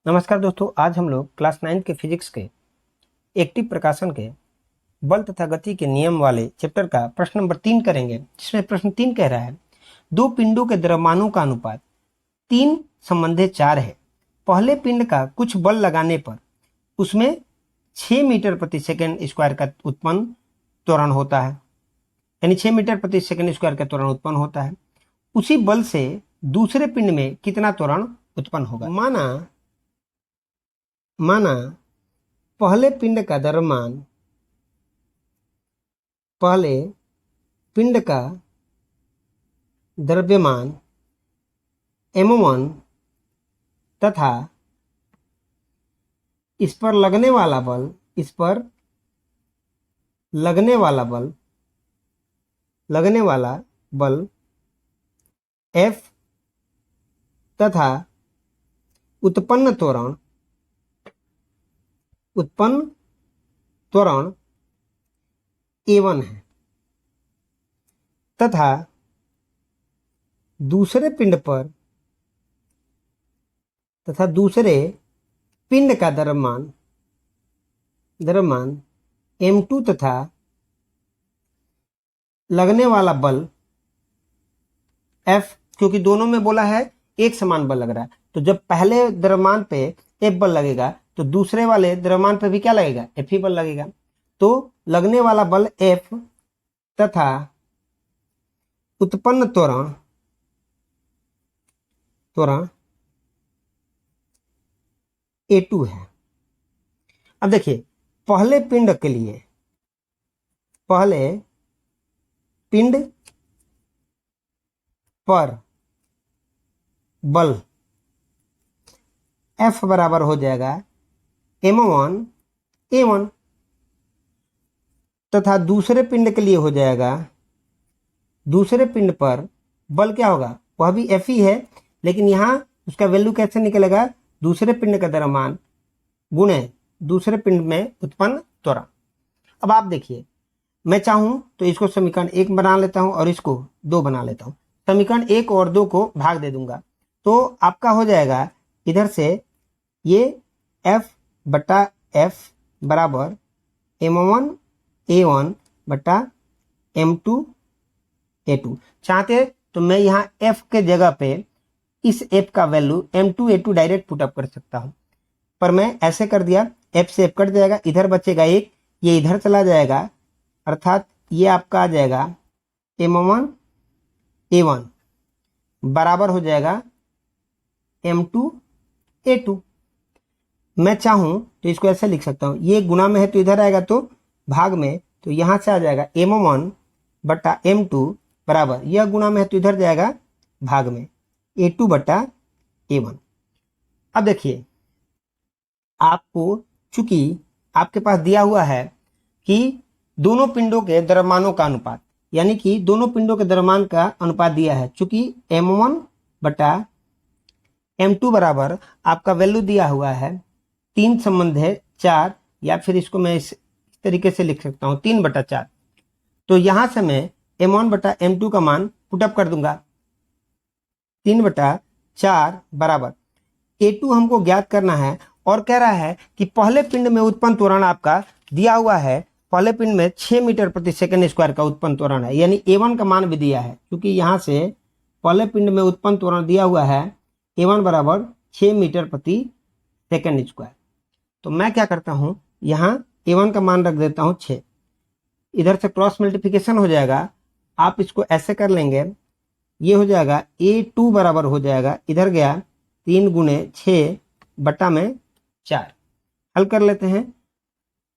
नमस्कार दोस्तों, आज हम लोग क्लास 9 के फिजिक्स के एक्टिव प्रकाशन के बल तथा गति के नियम वाले चैप्टर का प्रश्न नंबर 3 करेंगे, जिसमें प्रश्न 3 कह रहा है दो पिंडों के द्रव्यमानों का अनुपात 3 संबंधे 4 है। पहले पिंड का कुछ बल लगाने पर उसमें 6 मीटर प्रति सेकेंड स्क्वायर का उत्पन्न त्वरण होता है, यानी 6 मीटर प्रति सेकेंड स्क्वायर का त्वरण उत्पन्न होता है। उसी बल से दूसरे पिंड में कितना त्वरण उत्पन्न होगा। माना पहले पिंड का द्रव्यमान m1 तथा इस पर लगने वाला बल F तथा उत्पन्न त्वरण A1 है, तथा दूसरे पिंड का द्रव्यमान M2 तथा लगने वाला बल F, क्योंकि दोनों में बोला है एक समान बल लग रहा है, तो जब पहले द्रव्यमान पे F बल लगेगा तो दूसरे वाले द्रव्यमान पे भी क्या लगेगा, F ही बल लगेगा। तो लगने वाला बल F तथा उत्पन्न त्वरण A2 है। अब देखिए, पहले पिंड पर बल F बराबर हो जाएगा m1 A1, तथा दूसरे पिंड के लिए हो जाएगा, दूसरे पिंड पर बल क्या होगा, वह भी F ही है, लेकिन यहां उसका वैल्यू कैसे निकलेगा, दूसरे पिंड का द्रव्यमान गुणे दूसरे पिंड में उत्पन्न त्वरण। अब आप देखिए, मैं चाहूं तो इसको समीकरण 1 बना लेता हूं और इसको 2 बना लेता हूं। समीकरण 1 और 2 को भाग दे दूंगा तो आपका हो जाएगा इधर से ये F बटा F बराबर m1 A1 बटा m2 A2। चाहते तो मैं यहाँ F के जगह पे इस F का value m2 A2 direct put up कर सकता हूँ, पर मैं ऐसे कर दिया, F से F कट जाएगा, इधर बचेगा 1, ये इधर चला जाएगा, अर्थात ये आपका आ जाएगा m1 A1 बराबर हो जाएगा m2 A2। मैं चाहूं तो इसको ऐसे लिख सकता हूं, ये गुना में है तो इधर आएगा, तो भाग में तो यहां से आ जाएगा m1 बटा m2 बराबर, यह गुना में है तो इधर जाएगा भाग में A2 बटा A1। अब देखिए, आपको चूंकि आपके पास दिया हुआ है कि दोनों पिंडों के द्रव्यमानों का अनुपात, यानी कि दोनों पिंडों के द्रव्यमान का अनुपात दिया है, चूंकि m1 बटा m2 बराबर आपका वैल्यू दिया हुआ है 3 संबंधे 4, या फिर इसको मैं इस तरीके से लिख सकता हूं 3 बटा 4। तो यहां से मैं m1 बटा m2 का मान पुटअप कर दूंगा, 3 बटा 4 बराबर A2 हमको ज्ञात करना है, और कह रहा है कि पहले पिंड में उत्पन्न त्वरण आपका दिया हुआ है, पहले पिंड में 6 मीटर प्रति सेकेंड स्क्वायर का उत्पन्न त्वरण है, यानी A1 का मान भी दिया है, क्योंकि यहां से पहले पिंड में उत्पन्न त्वरण दिया हुआ है A1 बराबर 6 मीटर प्रति सेकेंड स्क्वायर। तो मैं क्या करता हूं, यहां A1 का मान रख देता हूं 6, इधर से क्रॉस मल्टीप्लिकेशन हो जाएगा, आप इसको ऐसे कर लेंगे, ये हो जाएगा A2 बराबर हो जाएगा, इधर गया 3 गुणे 6 बटा में 4। हल कर लेते हैं,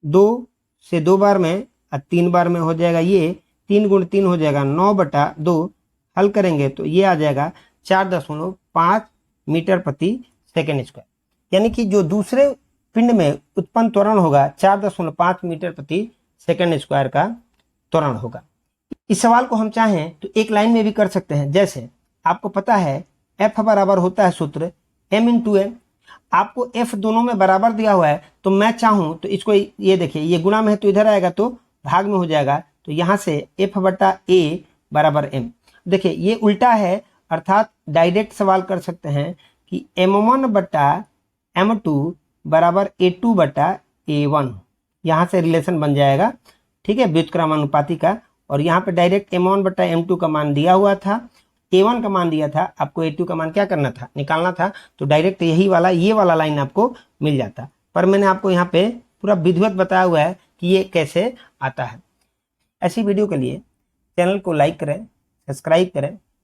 2 से 2 बार में और 3 बार में हो जाएगा, ये 3 गुणे 3 हो जाएगा 9 बटा 2। हल करेंगे तो ये आ जाएगा 4.5 मीटर प्रति सेकेंड स्क्वायर, यानी कि जो दूसरे पिंड में उत्पन्न त्वरण होगा 4.5 मीटर प्रति सेकेंड स्क्वायर का त्वरण होगा। इस सवाल को हम चाहें तो एक लाइन में भी कर सकते हैं, जैसे आपको पता है F बराबर होता है सूत्र m इंटू n, आपको F दोनों में बराबर दिया हुआ है, तो मैं चाहूं तो इसको ये देखिए, ये गुणा में है तो इधर आएगा तो भाग में हो जाएगा, तो यहां से F बटा A बराबर m। देखिए ये उल्टा है, अर्थात डायरेक्ट सवाल कर सकते हैं कि m1 बटा M2 बराबर A2 बटा A1, यहाँ से रिलेशन बन जाएगा, ठीक है, व्युत्क्रमानुपाती का। और यहाँ पे डायरेक्ट M1 बटा M2 का मान दिया हुआ था, A1 का मान दिया था, आपको A2 का मान क्या करना था, निकालना था, तो डायरेक्ट यही वाला ये वाला लाइन आपको मिल जाता। पर मैंने आपको यहाँ पे पूरा विधिवत बताया हुआ है कि ये कैसे आता है। ऐसी वीडियो के लिए चैनल को लाइक करें, सब्सक्राइब करें